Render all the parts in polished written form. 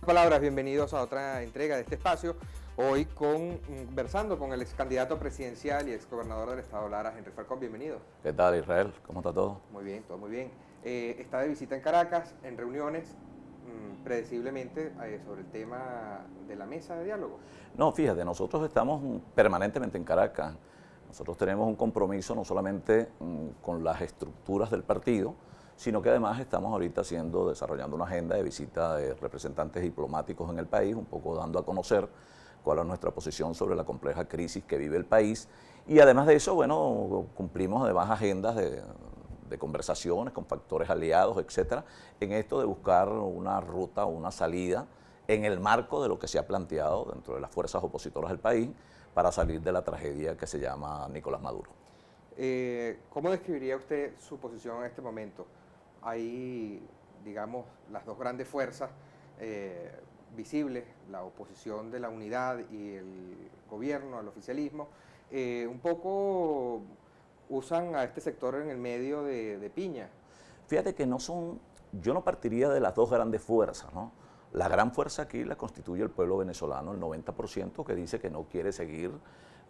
Palabras, bienvenidos a otra entrega de este espacio. Hoy conversando con el ex candidato presidencial y ex gobernador del estado Lara, Henry Falcón. Bienvenido. ¿Qué tal, Israel? ¿Cómo está todo? Muy bien, todo muy bien. Está de visita en Caracas, en reuniones, predeciblemente, sobre el tema de la mesa de diálogo. No, fíjate, nosotros estamos permanentemente en Caracas. Nosotros tenemos un compromiso no solamente con las estructuras del partido, sino que además estamos ahorita desarrollando una agenda de visita de representantes diplomáticos en el país, un poco dando a conocer cuál es nuestra posición sobre la compleja crisis que vive el país. Y además de eso, bueno, cumplimos además agendas de conversaciones con factores aliados, etcétera, en esto de buscar una ruta o una salida en el marco de lo que se ha planteado dentro de las fuerzas opositoras del país para salir de la tragedia que se llama Nicolás Maduro. ¿Cómo describiría usted su posición en este momento? Hay, digamos, las dos grandes fuerzas visibles, la oposición de la unidad y el gobierno, el oficialismo, un poco usan a este sector en el medio de piña. Fíjate que yo no partiría de las dos grandes fuerzas, ¿no? La gran fuerza aquí la constituye el pueblo venezolano, el 90% que dice que no quiere seguir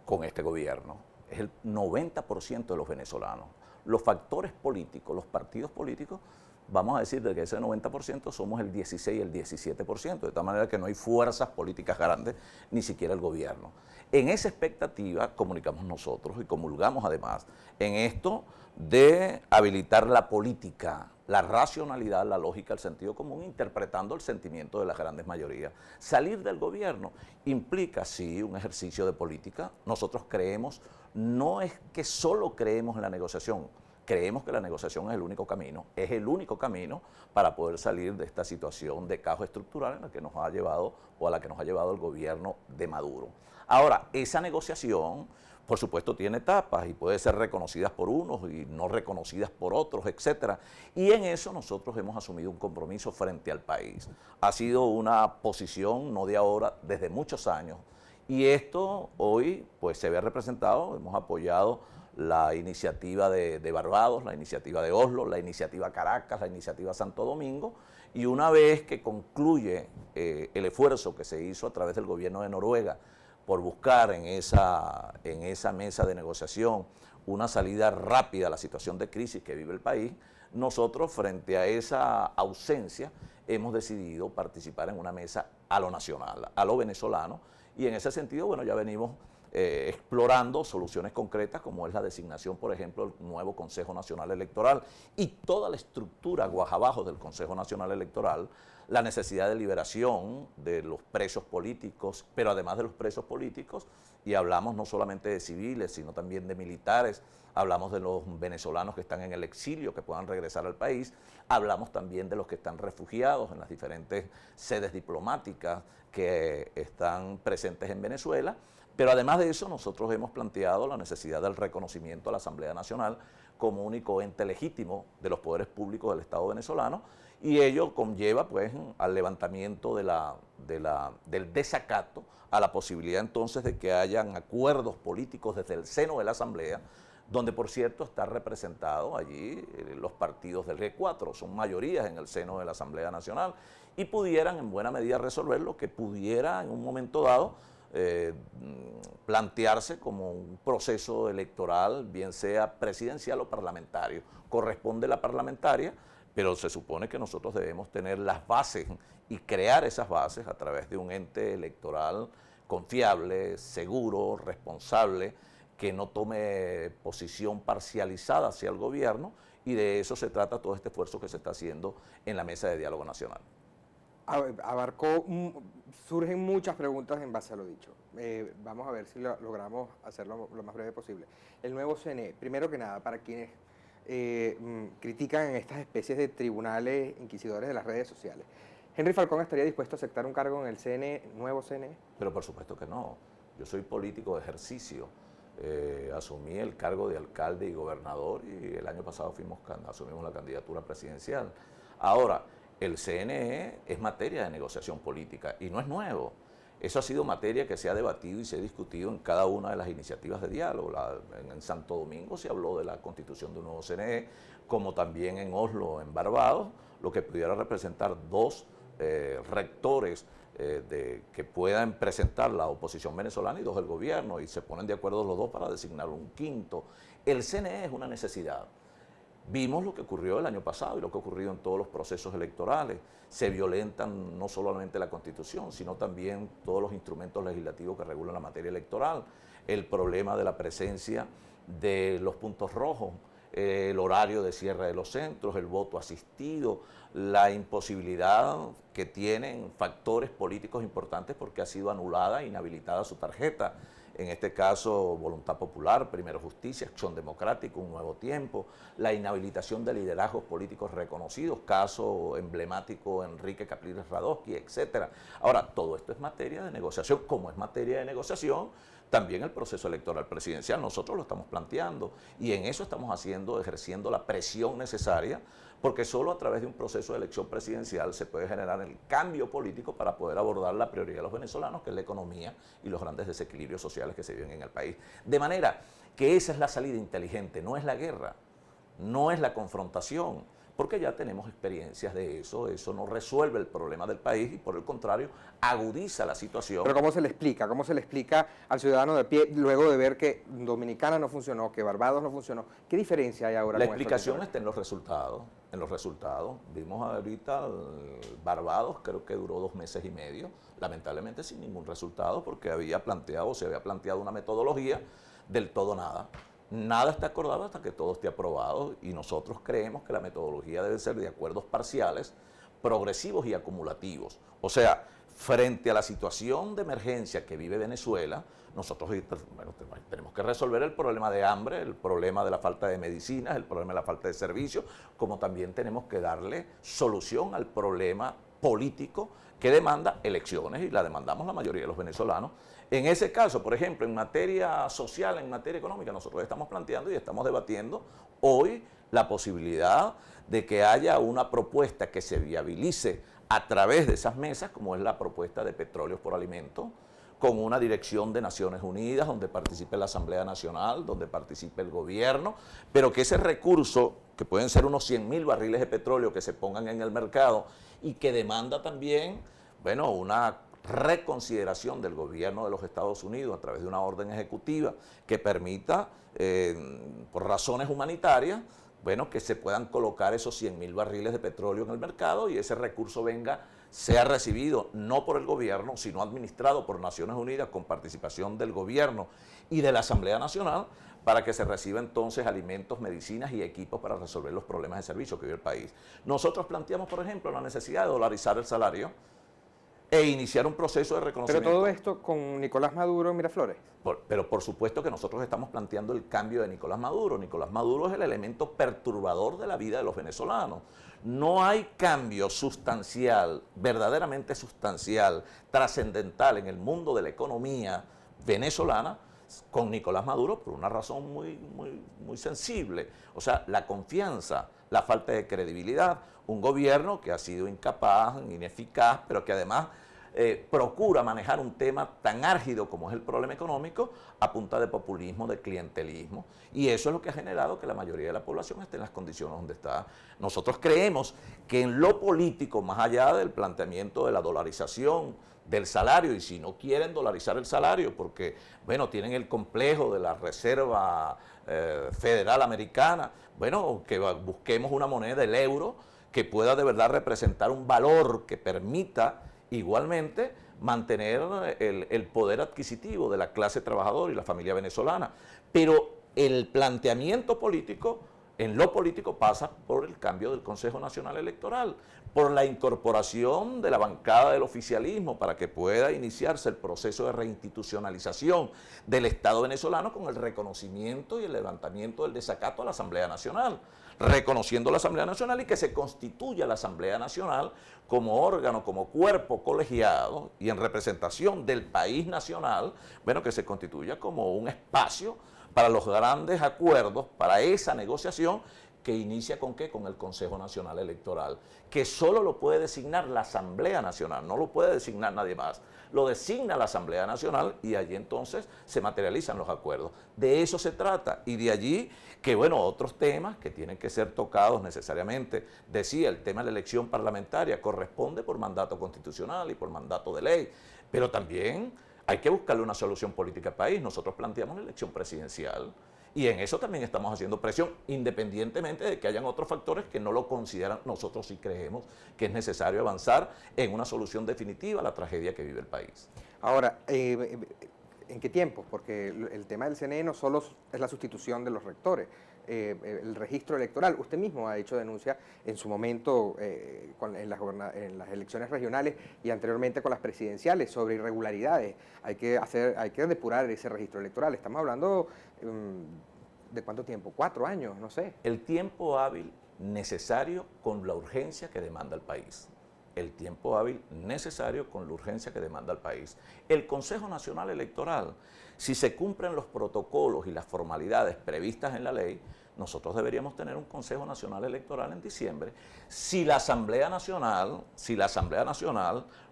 con este gobierno. Es el 90% de los venezolanos. Los factores políticos, los partidos políticos, vamos a decir de que ese 90% somos el 16 y el 17%, de tal manera que no hay fuerzas políticas grandes, ni siquiera el gobierno. En esa expectativa comunicamos nosotros y comulgamos además en esto de habilitar la política, la racionalidad, la lógica, el sentido común, interpretando el sentimiento de las grandes mayorías. Salir del gobierno implica, sí, un ejercicio de política. Nosotros creemos, no es que solo creemos en la negociación, creemos que la negociación es el único camino para poder salir de esta situación de caos estructural en la que nos ha llevado o a la que nos ha llevado el gobierno de Maduro. Ahora, esa negociación, por supuesto, tiene etapas y puede ser reconocidas por unos y no reconocidas por otros, etcétera. Y en eso nosotros hemos asumido un compromiso frente al país. Ha sido una posición, no de ahora, desde muchos años. Y esto hoy pues se ve representado, hemos apoyado la iniciativa de Barbados, la iniciativa de Oslo, la iniciativa Caracas, la iniciativa Santo Domingo, y una vez que concluye el esfuerzo que se hizo a través del gobierno de Noruega por buscar en esa mesa de negociación una salida rápida a la situación de crisis que vive el país, nosotros frente a esa ausencia hemos decidido participar en una mesa a lo nacional, a lo venezolano, y en ese sentido, bueno, ya venimos explorando soluciones concretas como es la designación, por ejemplo, del nuevo Consejo Nacional Electoral y toda la estructura guajabajo del Consejo Nacional Electoral, la necesidad de liberación de los presos políticos, pero además de los presos políticos, y hablamos no solamente de civiles, sino también de militares, hablamos de los venezolanos que están en el exilio, que puedan regresar al país, hablamos también de los que están refugiados en las diferentes sedes diplomáticas que están presentes en Venezuela. Pero además de eso, nosotros hemos planteado la necesidad del reconocimiento a la Asamblea Nacional como único ente legítimo de los poderes públicos del Estado venezolano, y ello conlleva pues al levantamiento del desacato a la posibilidad entonces de que hayan acuerdos políticos desde el seno de la Asamblea, donde por cierto está representado allí los partidos del G4, son mayorías en el seno de la Asamblea Nacional, y pudieran en buena medida resolver lo que pudiera en un momento dado plantearse como un proceso electoral, bien sea presidencial o parlamentario. Corresponde la parlamentaria, pero se supone que nosotros debemos tener las bases y crear esas bases a través de un ente electoral confiable, seguro, responsable, que no tome posición parcializada hacia el gobierno, y de eso se trata todo este esfuerzo que se está haciendo en la Mesa de Diálogo Nacional. Surgen muchas preguntas en base a lo dicho. Vamos a ver si logramos hacerlo lo más breve posible. El nuevo CNE, primero que nada, para quienes critican en estas especies de tribunales inquisidores de las redes sociales, ¿Henry Falcón estaría dispuesto a aceptar un cargo en el CNE, nuevo CNE? Pero por supuesto que no. Yo soy político de ejercicio. Asumí el cargo de alcalde y gobernador y el año pasado asumimos la candidatura presidencial. Ahora, el CNE es materia de negociación política y no es nuevo. Eso ha sido materia que se ha debatido y se ha discutido en cada una de las iniciativas de diálogo. En Santo Domingo se habló de la constitución de un nuevo CNE, como también en Oslo, en Barbados, lo que pudiera representar dos rectores que puedan presentar la oposición venezolana y 2 del gobierno, y se ponen de acuerdo los 2 para designar un quinto. El CNE es una necesidad. Vimos lo que ocurrió el año pasado y lo que ha ocurrido en todos los procesos electorales. Se violentan no solamente la Constitución, sino también todos los instrumentos legislativos que regulan la materia electoral. El problema de la presencia de los puntos rojos, el horario de cierre de los centros, el voto asistido, la imposibilidad que tienen factores políticos importantes porque ha sido anulada e inhabilitada su tarjeta. En este caso, Voluntad Popular, Primero Justicia, Acción Democrática, Un Nuevo Tiempo, la inhabilitación de liderazgos políticos reconocidos, caso emblemático Enrique Capriles Radosky, etc. Ahora, todo esto es materia de negociación. Como es materia de negociación, también el proceso electoral presidencial, nosotros lo estamos planteando y en eso estamos ejerciendo la presión necesaria, porque solo a través de un proceso de elección presidencial se puede generar el cambio político para poder abordar la prioridad de los venezolanos, que es la economía y los grandes desequilibrios sociales que se viven en el país. De manera que esa es la salida inteligente, no es la guerra, no es la confrontación, porque ya tenemos experiencias de eso no resuelve el problema del país y por el contrario agudiza la situación. Pero ¿cómo se le explica? ¿Cómo se le explica al ciudadano de pie luego de ver que Dominicana no funcionó, que Barbados no funcionó? ¿Qué diferencia hay ahora? La explicación está en los resultados. Vimos ahorita Barbados, creo que duró 2 meses y medio, lamentablemente sin ningún resultado porque se había planteado una metodología del todo nada. Nada está acordado hasta que todo esté aprobado y nosotros creemos que la metodología debe ser de acuerdos parciales, progresivos y acumulativos. O sea, frente a la situación de emergencia que vive Venezuela, nosotros tenemos que resolver el problema de hambre, el problema de la falta de medicinas, el problema de la falta de servicios, como también tenemos que darle solución al problema político que demanda elecciones y la demandamos la mayoría de los venezolanos. En ese caso, por ejemplo, en materia social, en materia económica, nosotros estamos planteando y estamos debatiendo hoy la posibilidad de que haya una propuesta que se viabilice a través de esas mesas, como es la propuesta de Petróleos por Alimentos, con una dirección de Naciones Unidas, donde participe la Asamblea Nacional, donde participe el gobierno, pero que ese recurso, que pueden ser unos 100.000 barriles de petróleo que se pongan en el mercado y que demanda también, bueno, una reconsideración del gobierno de los Estados Unidos a través de una orden ejecutiva que permita, por razones humanitarias, bueno, que se puedan colocar esos 100.000 barriles de petróleo en el mercado y ese recurso sea recibido no por el gobierno, sino administrado por Naciones Unidas con participación del gobierno y de la Asamblea Nacional, para que se reciba entonces alimentos, medicinas y equipos para resolver los problemas de servicio que vive el país. Nosotros planteamos, por ejemplo, la necesidad de dolarizar el salario e iniciar un proceso de reconocimiento. Pero todo esto con Nicolás Maduro en Miraflores. Pero por supuesto que nosotros estamos planteando el cambio de Nicolás Maduro. Nicolás Maduro es el elemento perturbador de la vida de los venezolanos. No hay cambio sustancial, verdaderamente sustancial, trascendental en el mundo de la economía venezolana con Nicolás Maduro por una razón muy sensible. O sea, la confianza, la falta de credibilidad, un gobierno que ha sido incapaz, ineficaz, pero que además procura manejar un tema tan álgido como es el problema económico a punta de populismo, de clientelismo, y eso es lo que ha generado que la mayoría de la población esté en las condiciones donde está. Nosotros creemos que en lo político, más allá del planteamiento de la dolarización del salario, y si no quieren dolarizar el salario porque, bueno, tienen el complejo de la Reserva Federal Americana, bueno, que busquemos una moneda, el euro, que pueda de verdad representar un valor que permita igualmente mantener el poder adquisitivo de la clase trabajadora y la familia venezolana. Pero el planteamiento político, en lo político, pasa por el cambio del Consejo Nacional Electoral, por la incorporación de la bancada del oficialismo para que pueda iniciarse el proceso de reinstitucionalización del Estado venezolano con el reconocimiento y el levantamiento del desacato a la Asamblea Nacional, reconociendo la Asamblea Nacional y que se constituya la Asamblea Nacional como órgano, como cuerpo colegiado y en representación del país nacional, bueno, que se constituya como un espacio para los grandes acuerdos, para esa negociación que inicia ¿con qué? Con el Consejo Nacional Electoral, que solo lo puede designar la Asamblea Nacional, no lo puede designar nadie más. Lo designa la Asamblea Nacional y allí entonces se materializan los acuerdos. De eso se trata y de allí que, bueno, otros temas que tienen que ser tocados necesariamente, decía, el tema de la elección parlamentaria corresponde por mandato constitucional y por mandato de ley, pero también hay que buscarle una solución política al país. Nosotros planteamos la elección presidencial y en eso también estamos haciendo presión, independientemente de que hayan otros factores que no lo consideran. Nosotros sí creemos que es necesario avanzar en una solución definitiva a la tragedia que vive el país. Ahora, ¿en qué tiempo? Porque el tema del CNE no solo es la sustitución de los rectores, el registro electoral. Usted mismo ha hecho denuncia en su momento en las elecciones regionales y anteriormente con las presidenciales sobre irregularidades. Hay que depurar ese registro electoral. Estamos hablando ¿de cuánto tiempo? 4 años, no sé. El tiempo hábil necesario con la urgencia que demanda el país. El tiempo hábil necesario con la urgencia que demanda el país. El Consejo Nacional Electoral, si se cumplen los protocolos y las formalidades previstas en la ley, nosotros deberíamos tener un Consejo Nacional Electoral en diciembre. Si la Asamblea Nacional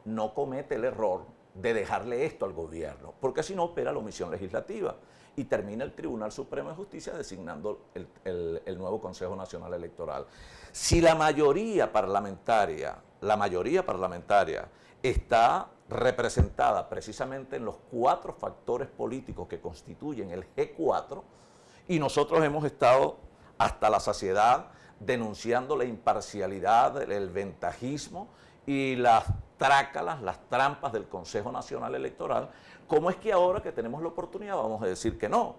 no comete el error de dejarle esto al gobierno, porque si no opera la omisión legislativa y termina el Tribunal Supremo de Justicia designando el nuevo Consejo Nacional Electoral. Si la mayoría parlamentaria está representada precisamente en los 4 factores políticos que constituyen el G4, y nosotros hemos estado hasta la saciedad denunciando la imparcialidad, el ventajismo y las trácalas, las trampas del Consejo Nacional Electoral, ¿cómo es que ahora que tenemos la oportunidad vamos a decir que no?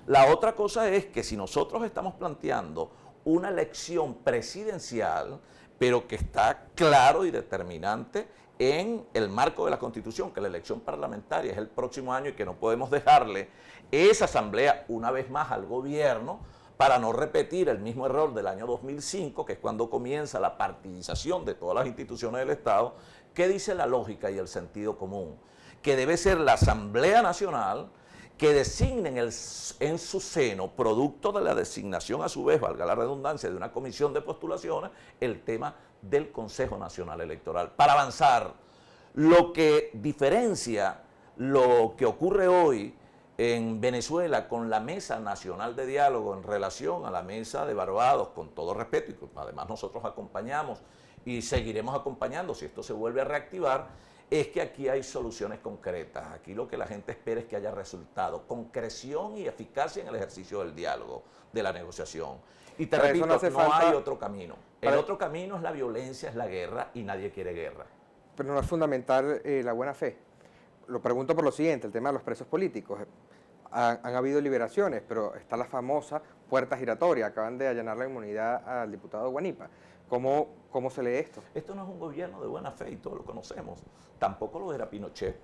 La otra cosa es que si nosotros estamos planteando una elección presidencial, pero que está claro y determinante en el marco de la Constitución, que la elección parlamentaria es el próximo año y que no podemos dejarle esa asamblea una vez más al gobierno para no repetir el mismo error del año 2005, que es cuando comienza la partidización de todas las instituciones del Estado. ¿Qué dice la lógica y el sentido común? Que debe ser la Asamblea Nacional que designen en su seno, producto de la designación a su vez, valga la redundancia, de una comisión de postulaciones, el tema del Consejo Nacional Electoral. Para avanzar, lo que diferencia lo que ocurre hoy en Venezuela con la Mesa Nacional de Diálogo en relación a la Mesa de Barbados, con todo respeto, y además nosotros acompañamos y seguiremos acompañando si esto se vuelve a reactivar, es que aquí hay soluciones concretas. Aquí lo que la gente espera es que haya resultado, concreción y eficacia en el ejercicio del diálogo, de la negociación. Y te repito, no hay otro camino. El otro camino es la violencia, es la guerra, y nadie quiere guerra. Pero no es fundamental la buena fe. Lo pregunto por lo siguiente, el tema de los presos políticos. Han habido liberaciones, pero está la famosa puerta giratoria. Acaban de allanar la inmunidad al diputado Guanipa. ¿Cómo se lee esto? Esto no es un gobierno de buena fe y todos lo conocemos. Tampoco lo era Pinochet.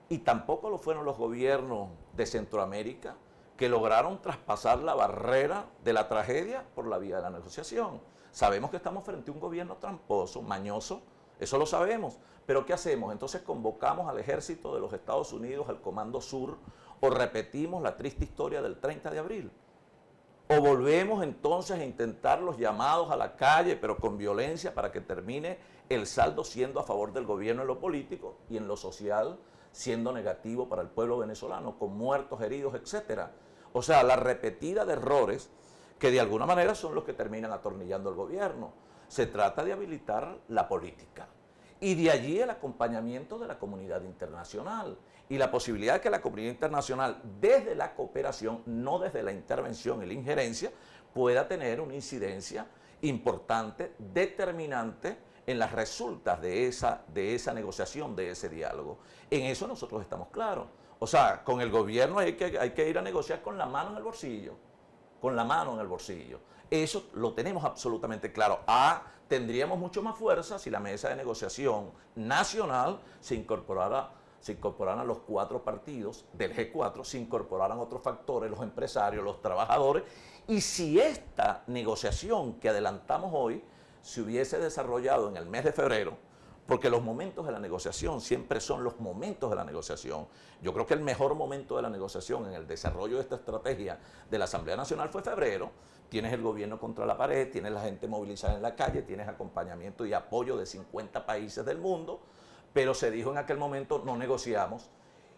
Y tampoco lo fueron los gobiernos de Centroamérica que lograron traspasar la barrera de la tragedia por la vía de la negociación. Sabemos que estamos frente a un gobierno tramposo, mañoso, eso lo sabemos. Pero ¿qué hacemos? Entonces convocamos al ejército de los Estados Unidos, al Comando Sur, o repetimos la triste historia del 30 de abril. O volvemos entonces a intentar los llamados a la calle, pero con violencia, para que termine el saldo siendo a favor del gobierno en lo político y en lo social siendo negativo para el pueblo venezolano, con muertos, heridos, etcétera. O sea, la repetida de errores que de alguna manera son los que terminan atornillando al gobierno. Se trata de habilitar la política. Y de allí el acompañamiento de la comunidad internacional y la posibilidad de que la comunidad internacional, desde la cooperación, no desde la intervención y la injerencia, pueda tener una incidencia importante, determinante en las resultas de esa negociación, de ese diálogo. En eso nosotros estamos claros. O sea, con el gobierno hay que ir a negociar con la mano en el bolsillo, con la mano en el bolsillo. Eso lo tenemos absolutamente claro. Tendríamos mucho más fuerza si la mesa de negociación nacional se incorporaran los 4 partidos del G4, se incorporaran otros factores, los empresarios, los trabajadores, y si esta negociación que adelantamos hoy se hubiese desarrollado en el mes de febrero, porque los momentos de la negociación siempre son los momentos de la negociación. Yo creo que el mejor momento de la negociación en el desarrollo de esta estrategia de la Asamblea Nacional fue febrero. Tienes el gobierno contra la pared, tienes la gente movilizada en la calle, tienes acompañamiento y apoyo de 50 países del mundo, pero se dijo en aquel momento no negociamos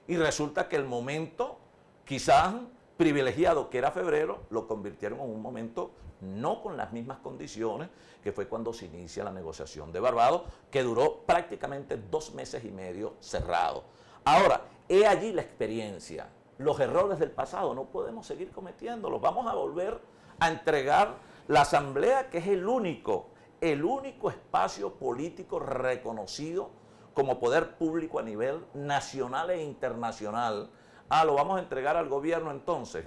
y resulta que el momento quizás privilegiado que era febrero lo convirtieron en un momento no con las mismas condiciones que fue cuando se inicia la negociación de Barbados, que duró prácticamente 2 meses y medio cerrado. Ahora, he allí la experiencia. Los errores del pasado no podemos seguir cometiéndolos. Vamos a volver a entregar la Asamblea, que es el único espacio político reconocido como poder público a nivel nacional e internacional. Lo vamos a entregar al gobierno entonces.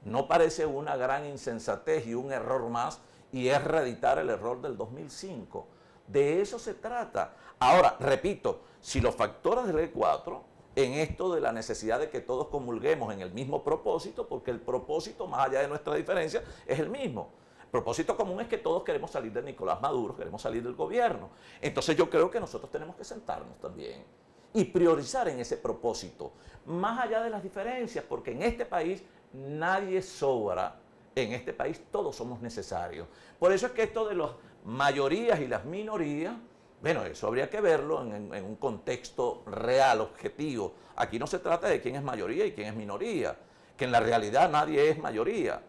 No parece una gran insensatez y un error más, y es reeditar el error del 2005. De eso se trata. Ahora, repito, si los factores del E4, en esto de la necesidad de que todos comulguemos en el mismo propósito, porque el propósito, más allá de nuestra diferencia, es el mismo. El propósito común es que todos queremos salir de Nicolás Maduro, queremos salir del gobierno. Entonces yo creo que nosotros tenemos que sentarnos también y priorizar en ese propósito, más allá de las diferencias, porque en este país nadie sobra, en este país todos somos necesarios. Por eso es que esto de las mayorías y las minorías, bueno, eso habría que verlo en un contexto real, objetivo. Aquí no se trata de quién es mayoría y quién es minoría, que en la realidad nadie es mayoría.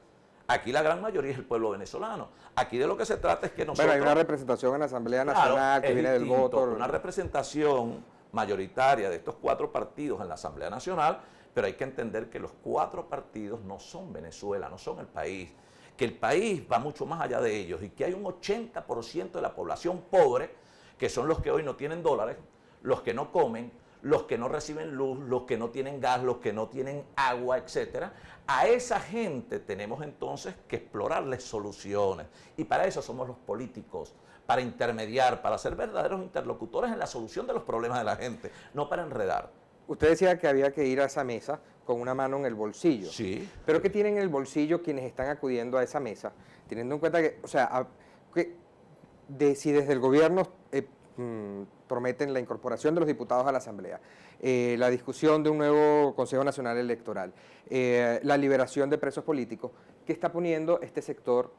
Aquí la gran mayoría es el pueblo venezolano. Aquí de lo que se trata es que nosotros... Pero hay una representación en la Asamblea Nacional que viene del voto. Una representación mayoritaria de estos 4 partidos en la Asamblea Nacional, pero hay que entender que los 4 partidos no son Venezuela, no son el país, que el país va mucho más allá de ellos y que hay un 80% de la población pobre, que son los que hoy no tienen dólares, los que no comen, los que no reciben luz, los que no tienen gas, los que no tienen agua, etcétera. A esa gente tenemos entonces que explorarles soluciones, y para eso somos los políticos, para intermediar, para ser verdaderos interlocutores en la solución de los problemas de la gente, no para enredar. Usted decía que había que ir a esa mesa con una mano en el bolsillo. Sí. Pero ¿qué tienen en el bolsillo quienes están acudiendo a esa mesa? Teniendo en cuenta que, o sea, si desde el gobierno prometen la incorporación de los diputados a la Asamblea, la discusión de un nuevo Consejo Nacional Electoral, la liberación de presos políticos, ¿qué está poniendo este sector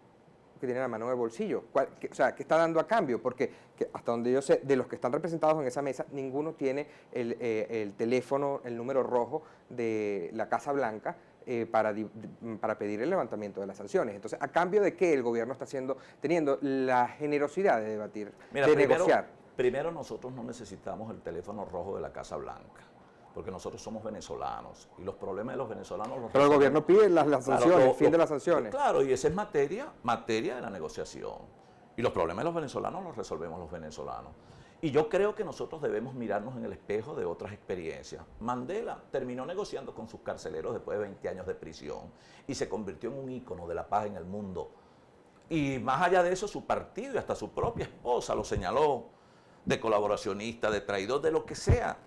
que tiene la mano en el bolsillo? O sea, ¿qué está dando a cambio? Porque hasta donde yo sé, de los que están representados en esa mesa, ninguno tiene el teléfono, el número rojo de la Casa Blanca para pedir el levantamiento de las sanciones. Entonces, ¿a cambio de qué el gobierno está teniendo la generosidad de debatir, negociar? Primero, nosotros no necesitamos el teléfono rojo de la Casa Blanca, porque nosotros somos venezolanos y los problemas de los venezolanos los Pero el gobierno pide las sanciones, claro, el fin de las sanciones. Claro, y esa es materia de la negociación. Y los problemas de los venezolanos los resolvemos los venezolanos. Y yo creo que nosotros debemos mirarnos en el espejo de otras experiencias. Mandela terminó negociando con sus carceleros después de 20 años de prisión y se convirtió en un ícono de la paz en el mundo. Y más allá de eso, su partido y hasta su propia esposa lo señaló de colaboracionista, de traidor, de lo que sea.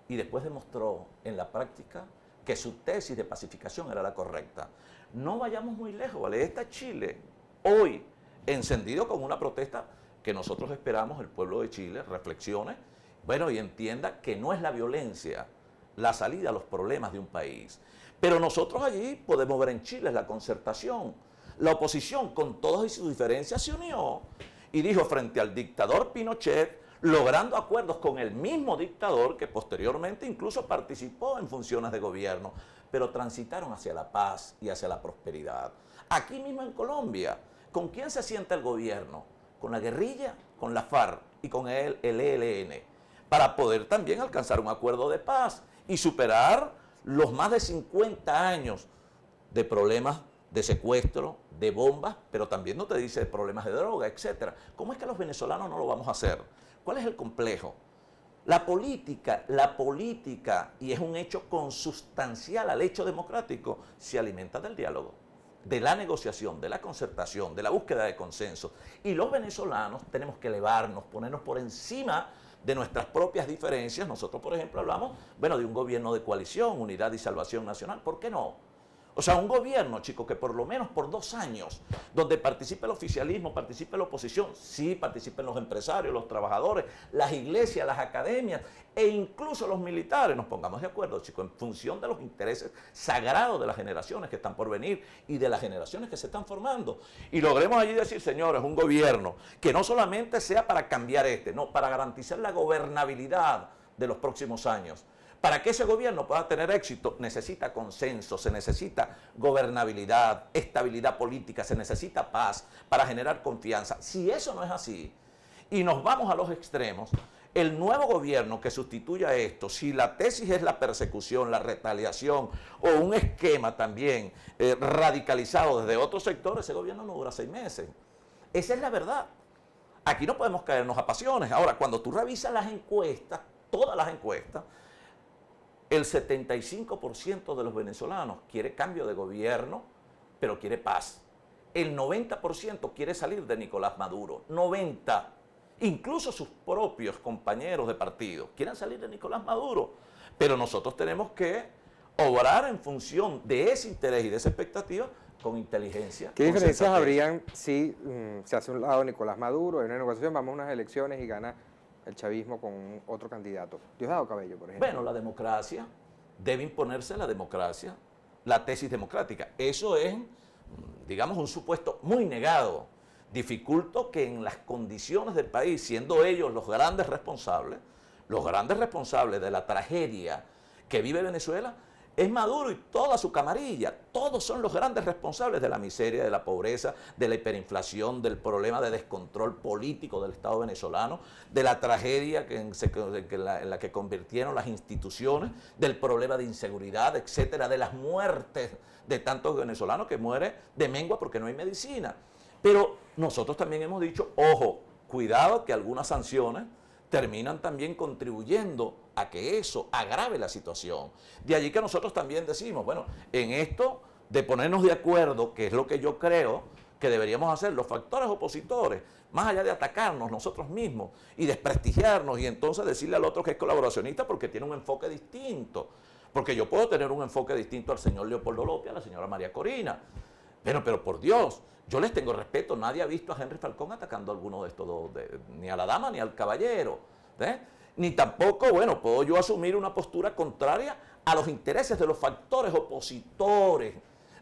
Y después demostró en la práctica que su tesis de pacificación era la correcta. No vayamos muy lejos, ¿vale? Está Chile hoy encendido con una protesta que nosotros esperamos el pueblo de Chile reflexione, bueno, y entienda que no es la violencia la salida a los problemas de un país. Pero nosotros allí podemos ver en Chile la concertación. La oposición, con todas sus diferencias, se unió y dijo frente al dictador Pinochet, logrando acuerdos con el mismo dictador que posteriormente incluso participó en funciones de gobierno, pero transitaron hacia la paz y hacia la prosperidad. Aquí mismo en Colombia, ¿con quién se sienta el gobierno? Con la guerrilla, con la FARC y con el ELN, para poder también alcanzar un acuerdo de paz y superar los más de 50 años de problemas de secuestro, de bombas, pero también no te dice de problemas de droga, etcétera. ¿Cómo es que los venezolanos no lo vamos a hacer? ¿Cuál es el complejo? La política, y es un hecho consustancial al hecho democrático, se alimenta del diálogo, de la negociación, de la concertación, de la búsqueda de consenso. Y los venezolanos tenemos que elevarnos, ponernos por encima de nuestras propias diferencias. Nosotros, por ejemplo, hablamos, bueno, de un gobierno de coalición, unidad y salvación nacional. ¿Por qué no? O sea, un gobierno, chicos, que por lo menos por 2 años, donde participe el oficialismo, participe la oposición, sí participen los empresarios, los trabajadores, las iglesias, las academias e incluso los militares, nos pongamos de acuerdo, chicos, en función de los intereses sagrados de las generaciones que están por venir y de las generaciones que se están formando. Y logremos allí decir, señores, un gobierno que no solamente sea para cambiar no, para garantizar la gobernabilidad de los próximos años. Para que ese gobierno pueda tener éxito, necesita consenso, se necesita gobernabilidad, estabilidad política, se necesita paz para generar confianza. Si eso no es así, y nos vamos a los extremos, el nuevo gobierno que sustituya esto, si la tesis es la persecución, la retaliación o un esquema también radicalizado desde otros sectores, ese gobierno no dura 6 meses. Esa es la verdad. Aquí no podemos caernos a pasiones. Ahora, cuando tú revisas las encuestas, todas las encuestas, el 75% de los venezolanos quiere cambio de gobierno, pero quiere paz. El 90% quiere salir de Nicolás Maduro. 90%. Incluso sus propios compañeros de partido quieren salir de Nicolás Maduro. Pero nosotros tenemos que obrar en función de ese interés y de esa expectativa con inteligencia. ¿Qué diferencias habrían si se hace un lado Nicolás Maduro, hay una negociación, vamos a unas elecciones y gana el chavismo con otro candidato? Diosdado Cabello, por ejemplo. Bueno, la democracia, debe imponerse la democracia, la tesis democrática. Eso es, digamos, un supuesto muy negado. Dificulto que en las condiciones del país, siendo ellos los grandes responsables de la tragedia que vive Venezuela, es Maduro y toda su camarilla. Todos son los grandes responsables de la miseria, de la pobreza, de la hiperinflación, del problema de descontrol político del Estado venezolano, de la tragedia en la que convirtieron las instituciones, del problema de inseguridad, etcétera, de las muertes de tantos venezolanos que mueren de mengua porque no hay medicina. Pero nosotros también hemos dicho, ojo, cuidado que algunas sanciones terminan también contribuyendo a que eso agrave la situación. De allí que nosotros también decimos, bueno, en esto de ponernos de acuerdo, que es lo que yo creo que deberíamos hacer los factores opositores, más allá de atacarnos nosotros mismos y desprestigiarnos y entonces decirle al otro que es colaboracionista porque tiene un enfoque distinto. Porque yo puedo tener un enfoque distinto al señor Leopoldo López, a la señora María Corina. Pero por Dios, yo les tengo respeto. Nadie ha visto a Henry Falcón atacando a alguno de estos dos, ni a la dama ni al caballero. Ni tampoco, bueno, puedo yo asumir una postura contraria a los intereses de los factores opositores.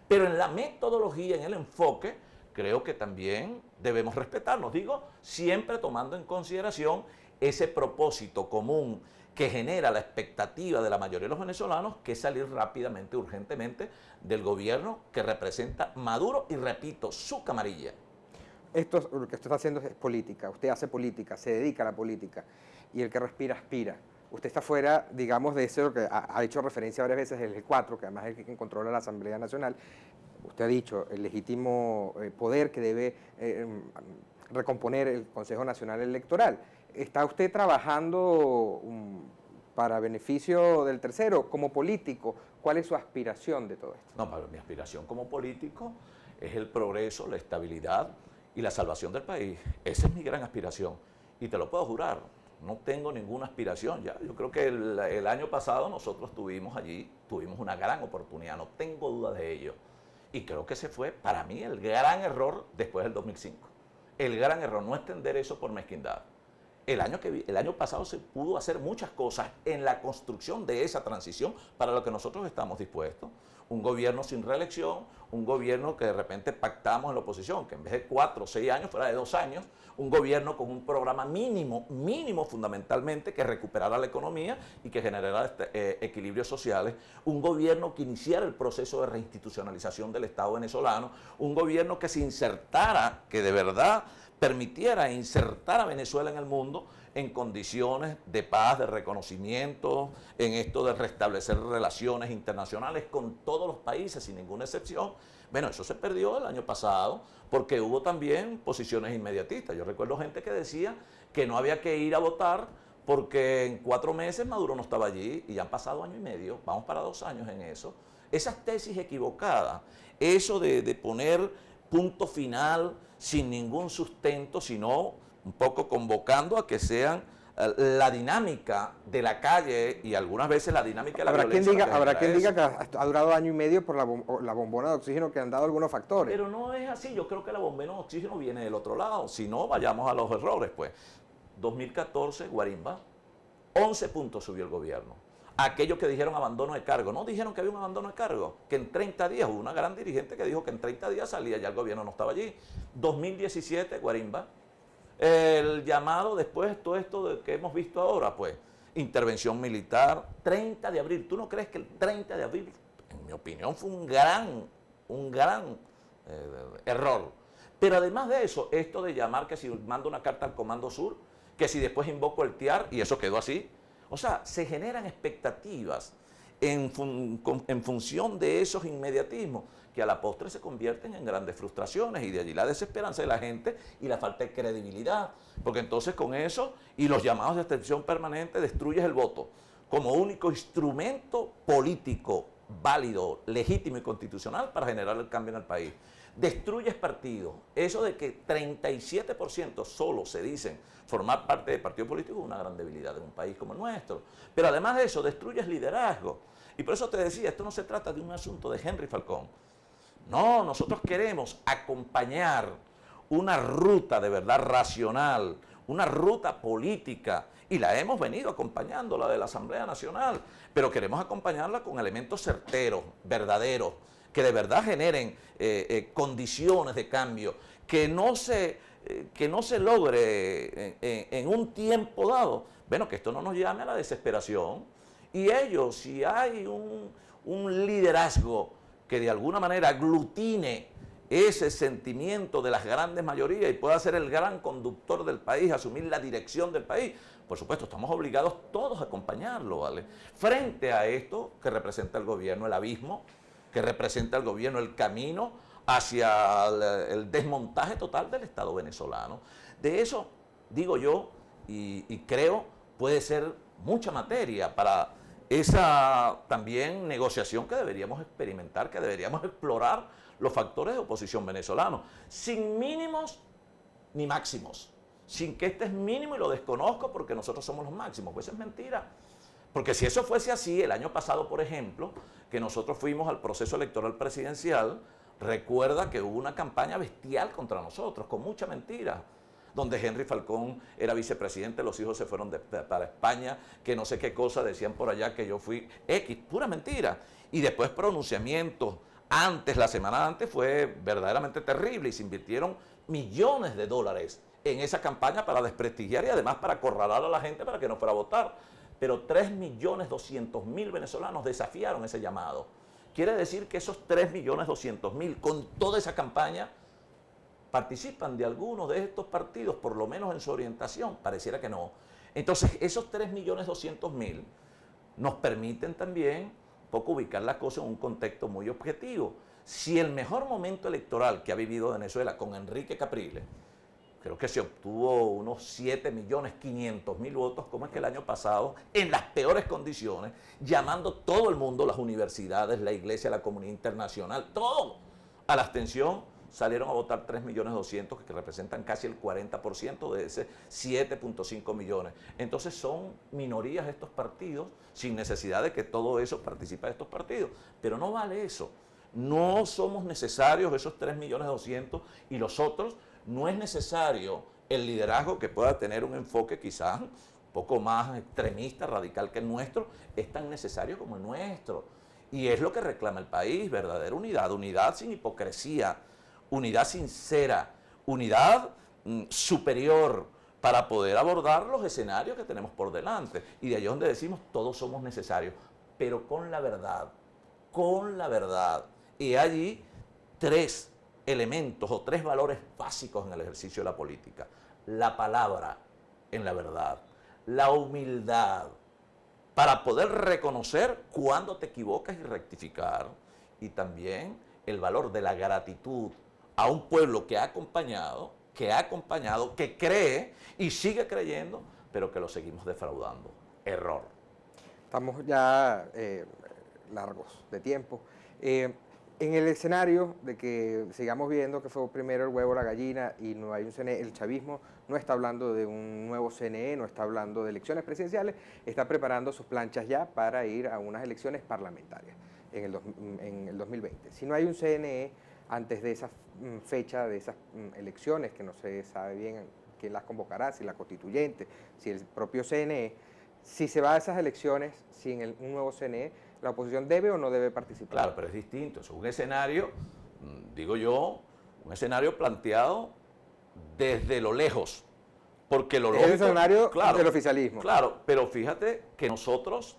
Pero en la metodología, en el enfoque, creo que también debemos respetarnos. Digo, siempre tomando en consideración ese propósito común que genera la expectativa de la mayoría de los venezolanos, que es salir rápidamente, urgentemente, del gobierno que representa Maduro y, repito, su camarilla. Esto, lo que usted está haciendo es política, usted hace política, se dedica a la política, y el que respira, aspira. Usted está fuera, digamos, de eso que ha hecho referencia varias veces, el G4, que además es el que controla la Asamblea Nacional. Usted ha dicho el legítimo poder que debe recomponer el Consejo Nacional Electoral. ¿Está usted trabajando para beneficio del tercero como político? ¿Cuál es su aspiración de todo esto? No, pero mi aspiración como político es el progreso, la estabilidad y la salvación del país. Esa es mi gran aspiración. Y te lo puedo jurar, no tengo ninguna aspiración ya. Yo creo que el año pasado nosotros tuvimos una gran oportunidad, no tengo duda de ello. Y creo que ese fue, para mí, el gran error después del 2005. El gran error, no extender eso por mezquindad. El año pasado se pudo hacer muchas cosas en la construcción de esa transición para lo que nosotros estamos dispuestos. Un gobierno sin reelección, un gobierno que de repente pactamos en la oposición, que en vez de 4 o 6 años fuera de 2 años, un gobierno con un programa mínimo fundamentalmente, que recuperara la economía y que generara equilibrios sociales, un gobierno que iniciara el proceso de reinstitucionalización del Estado venezolano, un gobierno que se insertara, que de verdad permitiera insertar a Venezuela en el mundo en condiciones de paz, de reconocimiento, en esto de restablecer relaciones internacionales con todos los países, sin ninguna excepción. Bueno, eso se perdió el año pasado porque hubo también posiciones inmediatistas. Yo recuerdo gente que decía que no había que ir a votar porque en 4 meses Maduro no estaba allí y ya han pasado 1 año y medio, vamos para 2 años en eso. Esas tesis equivocadas, eso de poner punto final sin ningún sustento, sino un poco convocando a que sean la dinámica de la calle y algunas veces la dinámica de la Habrá violencia. habrá quien diga que ha durado año y medio por la bombona de oxígeno que han dado algunos factores. Pero no es así, yo creo que la bombona de oxígeno viene del otro lado, si no vayamos a los errores, pues. 2014, Guarimba, 11 puntos subió el gobierno. Aquellos que dijeron abandono de cargo, no dijeron que había un abandono de cargo, que en 30 días, hubo una gran dirigente que dijo que en 30 días salía, ya el gobierno no estaba allí. 2017, Guarimba, el llamado después, todo esto que hemos visto ahora, pues, intervención militar, 30 de abril. ¿Tú no crees que el 30 de abril, en mi opinión, fue un gran error? Pero además de eso, esto de llamar que si mando una carta al Comando Sur, que si después invoco el TIAR, y eso quedó así. O sea, se generan expectativas en función de esos inmediatismos que a la postre se convierten en grandes frustraciones, y de allí la desesperanza de la gente y la falta de credibilidad. Porque entonces con eso y los llamados de abstención permanente destruyes el voto como único instrumento político válido, legítimo y constitucional para generar el cambio en el país. Destruyes partidos. Eso de que 37% solo se dicen formar parte de partido político es una gran debilidad en un país como el nuestro. Pero además de eso, destruyes liderazgo. Y por eso te decía, esto no se trata de un asunto de Henry Falcón. No, nosotros queremos acompañar una ruta de verdad racional, una ruta política, y la hemos venido acompañando, la de la Asamblea Nacional, pero queremos acompañarla con elementos certeros, verdaderos, que de verdad generen condiciones de cambio, que no se logre en un tiempo dado. Bueno, que esto no nos llame a la desesperación. Y ellos, si hay un liderazgo que de alguna manera aglutine ese sentimiento de las grandes mayorías y pueda ser el gran conductor del país, asumir la dirección del país, por supuesto, estamos obligados todos a acompañarlo, ¿vale? Frente a esto que representa el gobierno, el abismo, que representa el gobierno, el camino hacia el desmontaje total del Estado venezolano. De eso, digo yo, y creo, puede ser mucha materia para esa también negociación que deberíamos experimentar, que deberíamos explorar los factores de oposición venezolanos, sin mínimos ni máximos, sin que este es mínimo y lo desconozco porque nosotros somos los máximos. Pues es mentira. Porque si eso fuese así, el año pasado, por ejemplo, que nosotros fuimos al proceso electoral presidencial, recuerda que hubo una campaña bestial contra nosotros, con mucha mentira, donde Henry Falcón era vicepresidente, los hijos se fueron para España, que no sé qué cosa decían por allá, que yo fui X, pura mentira. Y después pronunciamientos antes, la semana antes, fue verdaderamente terrible y se invirtieron millones de dólares en esa campaña para desprestigiar y además para acorralar a la gente para que no fuera a votar. Pero 3.200.000 venezolanos desafiaron ese llamado. Quiere decir que esos 3.200.000, con toda esa campaña, participan de algunos de estos partidos, por lo menos en su orientación. Pareciera que no. Entonces, esos 3.200.000 nos permiten también un poco ubicar la cosa en un contexto muy objetivo. Si el mejor momento electoral que ha vivido Venezuela con Enrique Capriles, creo que se obtuvo unos 7.500.000 votos, como es que el año pasado, en las peores condiciones, llamando todo el mundo, las universidades, la iglesia, la comunidad internacional, todo a la abstención, salieron a votar 3.200.000, que representan casi el 40% de ese 7.5 millones. Entonces son minorías estos partidos, sin necesidad de que todo eso participe de estos partidos. Pero no vale eso. No somos necesarios esos 3.200.000 y los otros. No es necesario el liderazgo que pueda tener un enfoque quizás un poco más extremista, radical que el nuestro, es tan necesario como el nuestro. Y es lo que reclama el país, verdadera unidad, unidad sin hipocresía, unidad sincera, unidad superior para poder abordar los escenarios que tenemos por delante. Y de ahí es donde decimos, todos somos necesarios, pero con la verdad, con la verdad. Y allí tres elementos o tres valores básicos en el ejercicio de la política. La palabra en la verdad, la humildad para poder reconocer cuando te equivocas y rectificar, y también el valor de la gratitud a un pueblo que ha acompañado, que cree y sigue creyendo, pero que lo seguimos defraudando. Error. Estamos ya largos de tiempo. En el escenario de que sigamos viendo que fue primero el huevo o la gallina y no hay un CNE, el chavismo no está hablando de un nuevo CNE, no está hablando de elecciones presidenciales, está preparando sus planchas ya para ir a unas elecciones parlamentarias en el 2020. Si no hay un CNE antes de esa fecha, de esas elecciones, que no se sabe bien quién las convocará, si la constituyente, si el propio CNE, si se va a esas elecciones sin un nuevo CNE, ¿la oposición debe o no debe participar? Claro, pero es distinto. Es un escenario, digo yo, un escenario planteado desde lo lejos. Porque lo lógico, es el escenario claro, del oficialismo. Claro, pero fíjate que nosotros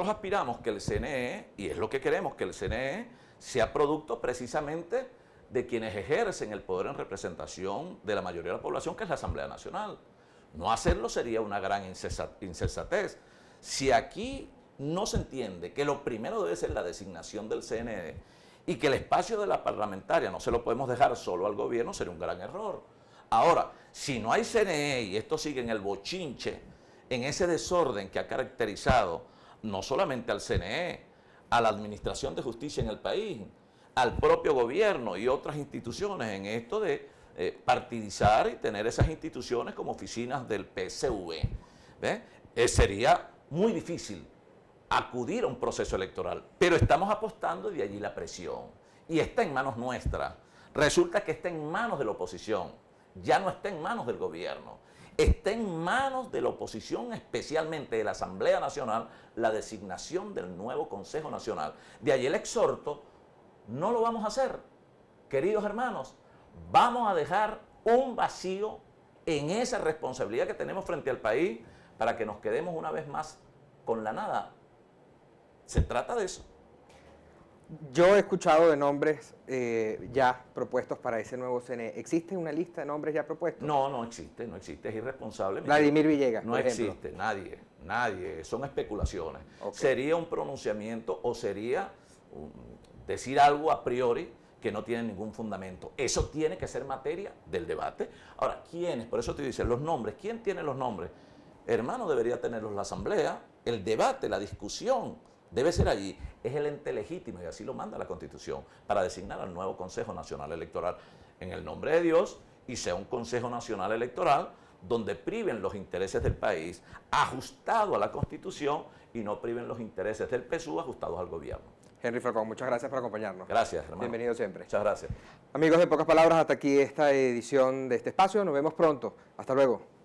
aspiramos que el CNE, y es lo que queremos, que el CNE sea producto precisamente de quienes ejercen el poder en representación de la mayoría de la población, que es la Asamblea Nacional. No hacerlo sería una gran insensatez. Si aquí no se entiende que lo primero debe ser la designación del CNE y que el espacio de la parlamentaria no se lo podemos dejar solo al gobierno, sería un gran error. Ahora, si no hay CNE y esto sigue en el bochinche, en ese desorden que ha caracterizado no solamente al CNE, a la administración de justicia en el país, al propio gobierno y otras instituciones en esto de partidizar y tener esas instituciones como oficinas del PSV, sería muy difícil acudir a un proceso electoral, pero estamos apostando y de allí la presión. Y está en manos nuestras. Resulta que está en manos de la oposición, ya no está en manos del gobierno. Está en manos de la oposición, especialmente de la Asamblea Nacional, la designación del nuevo Consejo Nacional. De allí el exhorto, no lo vamos a hacer. Queridos hermanos, vamos a dejar un vacío en esa responsabilidad que tenemos frente al país para que nos quedemos una vez más con la nada. Se trata de eso. Yo he escuchado de nombres ya propuestos para ese nuevo CNE. ¿Existe una lista de nombres ya propuestos? No, no existe, es irresponsable. Vladimir Villegas, no por ejemplo. existe, nadie, son especulaciones. Okay. Sería un pronunciamiento o sería decir algo a priori que no tiene ningún fundamento. Eso tiene que ser materia del debate. Ahora, ¿quiénes? Por eso te dicen los nombres. ¿Quién tiene los nombres? Hermano, debería tenerlos la Asamblea, el debate, la discusión. Debe ser allí. Es el ente legítimo, y así lo manda la Constitución, para designar al nuevo Consejo Nacional Electoral en el nombre de Dios, y sea un Consejo Nacional Electoral donde priven los intereses del país ajustado a la Constitución y no priven los intereses del PSUV ajustados al gobierno. Henry Falcón, muchas gracias por acompañarnos. Gracias, hermano. Bienvenido siempre. Muchas gracias. Amigos de Pocas Palabras, hasta aquí esta edición de este espacio. Nos vemos pronto. Hasta luego.